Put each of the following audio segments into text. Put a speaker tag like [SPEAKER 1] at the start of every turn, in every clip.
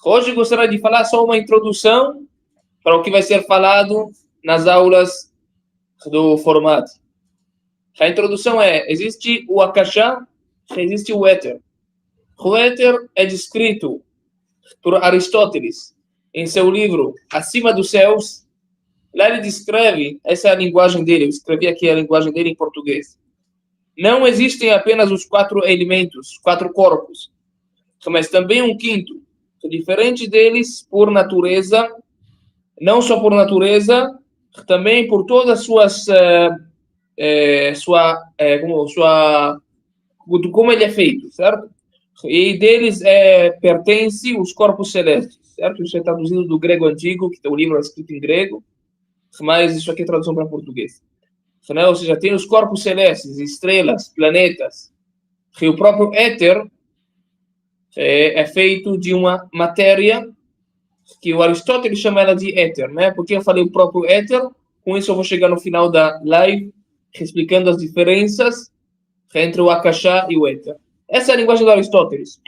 [SPEAKER 1] Hoje gostaria de falar só uma introdução para o que vai ser falado nas aulas do formato. A introdução é: existe o Akasha, existe o éter. O éter é descrito por Aristóteles em seu livro Acima dos Céus. Lá ele descreve, essa é a linguagem dele, eu escrevi aqui a linguagem dele em português. Não existem apenas os 4 elementos, 4 corpos, mas também um quinto, diferente deles por natureza, não só por natureza, também por todas as suas como ele é feito, certo? E deles pertence os corpos celestes, certo? Isso é traduzido do grego antigo, que o livro é escrito em grego, mas isso aqui é tradução para português. Ou seja, tem os corpos celestes, estrelas, planetas, que o próprio éter é feito de uma matéria que o Aristóteles chama ela de éter, né? Porque eu falei o próprio éter, com isso eu vou chegar no final da live explicando as diferenças entre o Akasha e o éter. Essa é a linguagem do Aristóteles.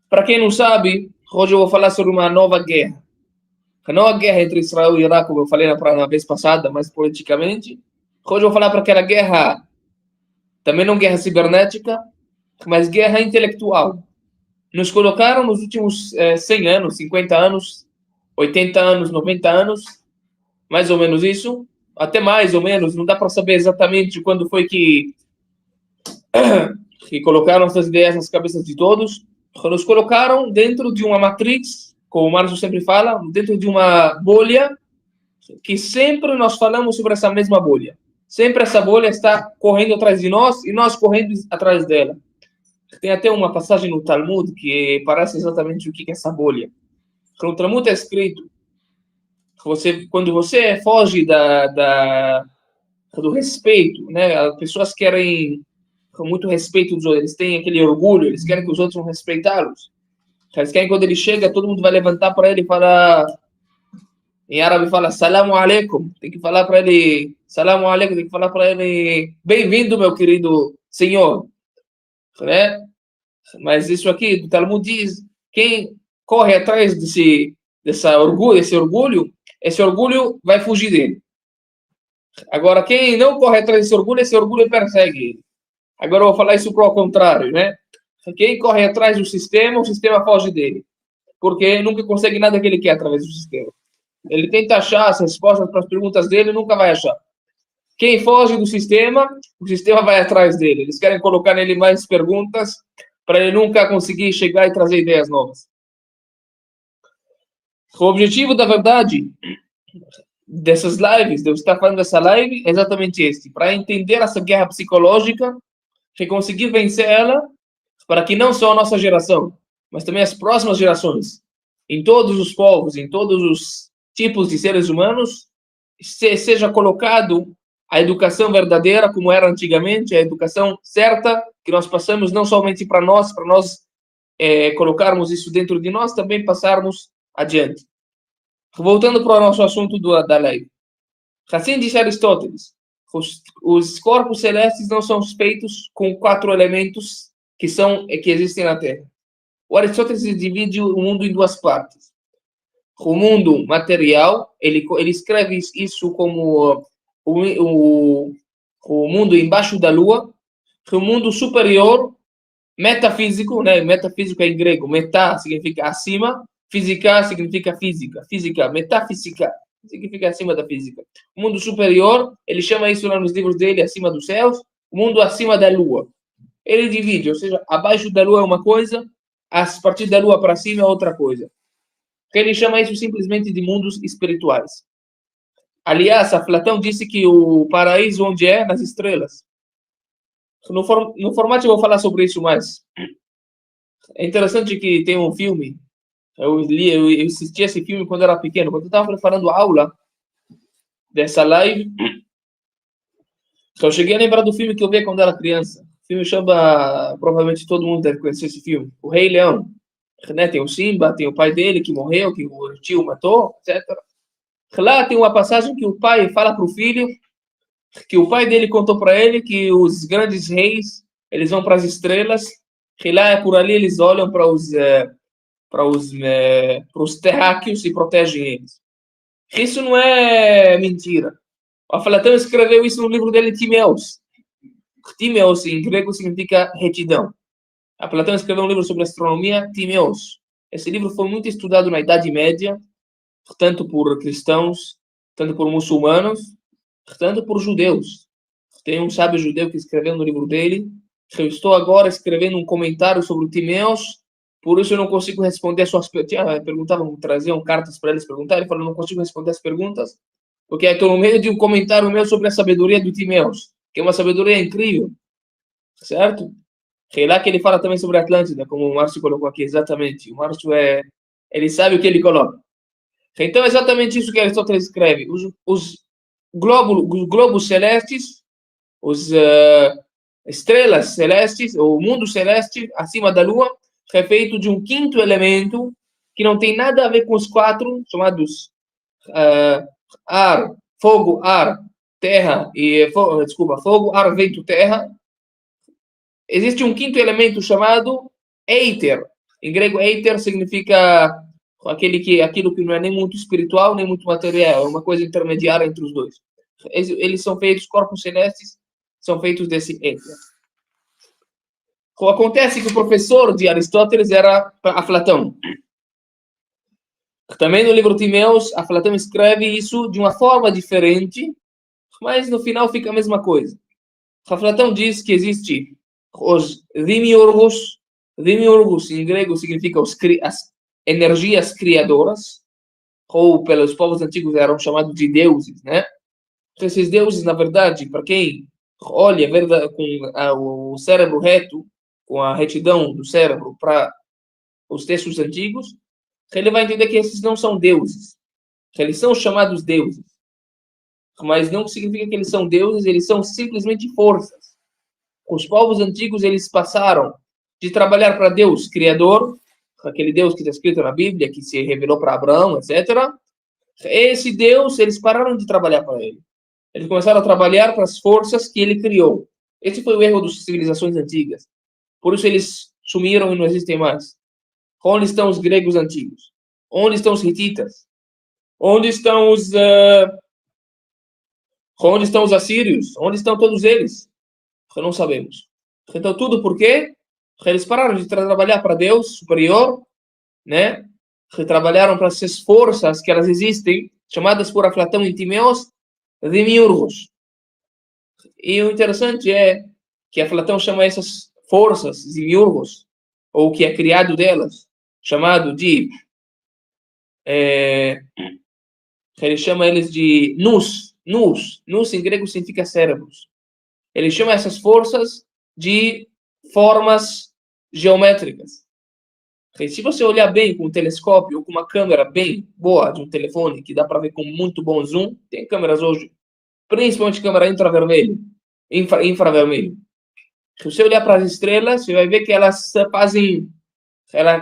[SPEAKER 1] Para quem não sabe, hoje eu vou falar sobre uma nova guerra. A nova guerra entre Israel e Iraque, como eu falei na vez passada, mas politicamente. Hoje eu vou falar para aquela guerra, também não guerra cibernética, mas guerra intelectual. Nos colocaram nos últimos 100 anos, 50 anos, 80 anos, 90 anos, mais ou menos isso, até mais ou menos, não dá para saber exatamente quando foi que colocaram essas ideias nas cabeças de todos. Nos colocaram dentro de uma matrix, como o Márcio sempre fala, dentro de uma bolha, que sempre nós falamos sobre essa mesma bolha. Sempre essa bolha está correndo atrás de nós e nós correndo atrás dela. Tem até uma passagem no Talmud que parece exatamente o que é essa bolha. No Talmud é escrito que quando você foge do respeito, né? As pessoas querem com muito respeito dos outros, eles têm aquele orgulho, eles querem que os outros vão respeitá-los. Eles querem que quando ele chega, todo mundo vai levantar para ele e falar, em árabe fala salamu alaikum, tem que falar para ele salamu alaikum, tem que falar para ele bem-vindo, meu querido senhor, né? Mas isso aqui do Talmud diz, quem corre atrás esse orgulho vai fugir dele. Agora, quem não corre atrás esse orgulho persegue ele. Agora eu vou falar isso para o contrário, né? Quem corre atrás do sistema, o sistema foge dele. Porque nunca consegue nada que ele quer através do sistema. Ele tenta achar as respostas para as perguntas dele e nunca vai achar. Quem foge do sistema, o sistema vai atrás dele. Eles querem colocar nele mais perguntas para ele nunca conseguir chegar e trazer ideias novas. O objetivo, da verdade, dessas lives, de eu estar falando dessa live, é exatamente este. Para entender essa guerra psicológica, e conseguir vencer ela, para que não só a nossa geração, mas também as próximas gerações, em todos os povos, em todos os tipos de seres humanos, seja colocado a educação verdadeira, como era antigamente, a educação certa, que nós passamos não somente para nós colocarmos isso dentro de nós, também passarmos adiante. Voltando para o nosso assunto da lei. Assim disse Aristóteles, os corpos celestes não são feitos com 4 elementos que existem na Terra. O Aristóteles divide o mundo em 2 partes. O mundo material, ele escreve isso como o mundo embaixo da Lua, o mundo superior, metafísico, né? Metafísico é em grego, meta significa acima, física significa física, metafísica significa acima da física. O mundo superior, ele chama isso lá nos livros dele, acima dos céus, o mundo acima da Lua. Ele divide, ou seja, abaixo da Lua é uma coisa, a partir da Lua para cima é outra coisa. Ele chama isso simplesmente de mundos espirituais. Aliás, Platão disse que o paraíso onde é? Nas estrelas. No formato eu vou falar sobre isso mais. É interessante que tem um filme, eu assisti esse filme quando era pequeno, quando eu estava preparando a aula dessa live, eu cheguei a lembrar do filme que eu vi quando era criança. O filme chama, provavelmente todo mundo deve conhecer esse filme, O Rei Leão. Né? Tem o Simba, tem o pai dele que morreu, que o tio matou, etc. Lá tem uma passagem que o pai fala para o filho que o pai dele contou para ele que os grandes reis, eles vão para as estrelas, que lá por ali eles olham para para os terráqueos e protegem eles. Isso não é mentira. O Aflatão escreveu isso no livro dele, Timeus. Timeus, em grego, significa retidão. Platão escreveu um livro sobre astronomia, Timeus. Esse livro foi muito estudado na Idade Média, tanto por cristãos, tanto por muçulmanos, tanto por judeus. Tem um sábio judeu que escreveu no livro dele, eu estou agora escrevendo um comentário sobre o Timeus, por isso eu não consigo responder as suas perguntas. Perguntavam, traziam cartas para eles perguntar, ele falou, não consigo responder as perguntas, porque estou no meio de um comentário meu sobre a sabedoria do Timeus, que é uma sabedoria incrível, certo? É lá que ele fala também sobre a Atlântida, como o Márcio colocou aqui, exatamente. O Márcio ele sabe o que ele coloca. Então, é exatamente isso que Aristóteles escreve. Os globos celestes, os estrelas celestes, o mundo celeste acima da Lua, é feito de um quinto elemento que não tem nada a ver com os quatro, chamados ar, fogo, ar, terra e fogo, ar, vento, terra. Existe um quinto elemento chamado éter. Em grego, éter significa aquilo que não é nem muito espiritual, nem muito material. É uma coisa intermediária entre os dois. Eles são feitos, corpos celestes, são feitos desse éter. Acontece que o professor de Aristóteles era Aflatão. Também no livro Timeus, Aflatão escreve isso de uma forma diferente, mas no final fica a mesma coisa. Aflatão diz que existe os demiurgos em grego significa as energias criadoras, ou pelos povos antigos eram chamados de deuses, né? Então, esses deuses, na verdade, para quem olha com o cérebro reto, com a retidão do cérebro para os textos antigos, ele vai entender que esses não são deuses, que eles são chamados deuses, mas não significa que eles são deuses, eles são simplesmente forças. Os povos antigos, eles passaram de trabalhar para Deus Criador, aquele Deus que está escrito na Bíblia, que se revelou para Abraão, etc. Esse Deus, eles pararam de trabalhar para ele. Eles começaram a trabalhar para as forças que ele criou. Esse foi o erro das civilizações antigas. Por isso eles sumiram e não existem mais. Onde estão os gregos antigos? Onde estão os hititas? Onde estão os assírios? Onde estão todos eles? Não sabemos. Então, tudo por quê? Eles pararam de trabalhar para Deus superior, né? Trabalharam para essas forças que elas existem, chamadas por Aflatão em Timeus, demiurgos. E o interessante é que Aflatão chama essas forças, demiurgos, ou o que é criado delas, chamado de... ele chama eles de nous. Nous em grego significa cérebros. Ele chama essas forças de formas geométricas. Se você olhar bem com um telescópio ou com uma câmera bem boa de um telefone, que dá para ver com muito bom zoom, tem câmeras hoje, principalmente câmera infravermelho. Se você olhar para as estrelas, você vai ver que elas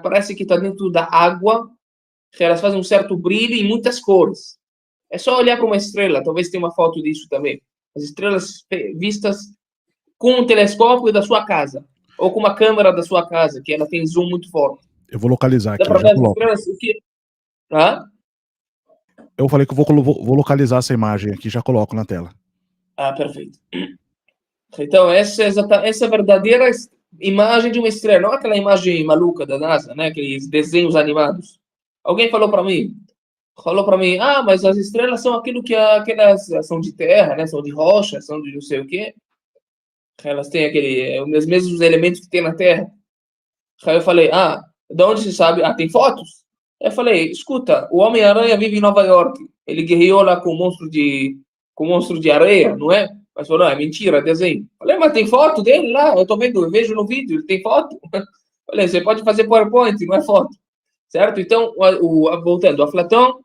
[SPEAKER 1] parece que está dentro da água, que elas fazem um certo brilho em muitas cores. É só olhar para uma estrela, talvez tenha uma foto disso também. As estrelas vistas com um telescópio da sua casa, ou com uma câmera da sua casa, que ela tem zoom muito forte.
[SPEAKER 2] Eu vou localizar aqui,
[SPEAKER 1] já coloco.
[SPEAKER 2] Eu falei que eu vou localizar essa imagem aqui, já coloco na tela.
[SPEAKER 1] Perfeito. Então, essa é a verdadeira imagem de uma estrela, não aquela imagem maluca da NASA, né? Aqueles desenhos animados. Alguém falou para mim, mas as estrelas são aquilo que aquelas são de terra, né? São de rocha, são de não sei o quê. Elas têm os mesmos elementos que tem na Terra. Aí eu falei, de onde se sabe? Tem fotos? Aí eu falei, escuta, o Homem-Aranha vive em Nova York. Ele guerreou lá com o monstro de areia, não é? Mas falou, é mentira, é desenho. Falei, mas tem foto dele lá? Eu vejo no vídeo, ele tem foto. Falei, você pode fazer PowerPoint, não é foto. Certo? Então, voltando, a Platão,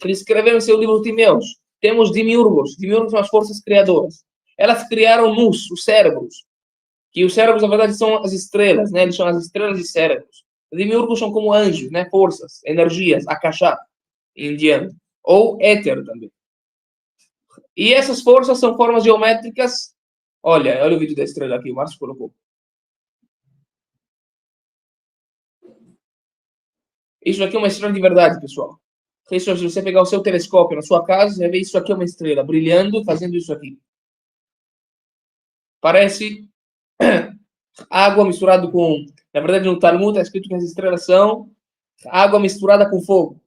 [SPEAKER 1] ele escreveu em seu livro Timeus, temos demiurgos. Demiurgos são as forças criadoras. Elas criaram nous, os cérebros. Que os cérebros, na verdade, são as estrelas, né? Eles são as estrelas de cérebros. Os demiurgos são como anjos, né? Forças, energias, akasha, em indiano. Ou éter também. E essas forças são formas geométricas. Olha o vídeo da estrela aqui, o Márcio colocou. Isso aqui é uma estrela de verdade, pessoal. Isso, se você pegar o seu telescópio na sua casa, você vai ver isso aqui é uma estrela brilhando, fazendo isso aqui. Parece água misturada com... Na verdade, no Talmud está escrito que as estrelas são água misturada com fogo.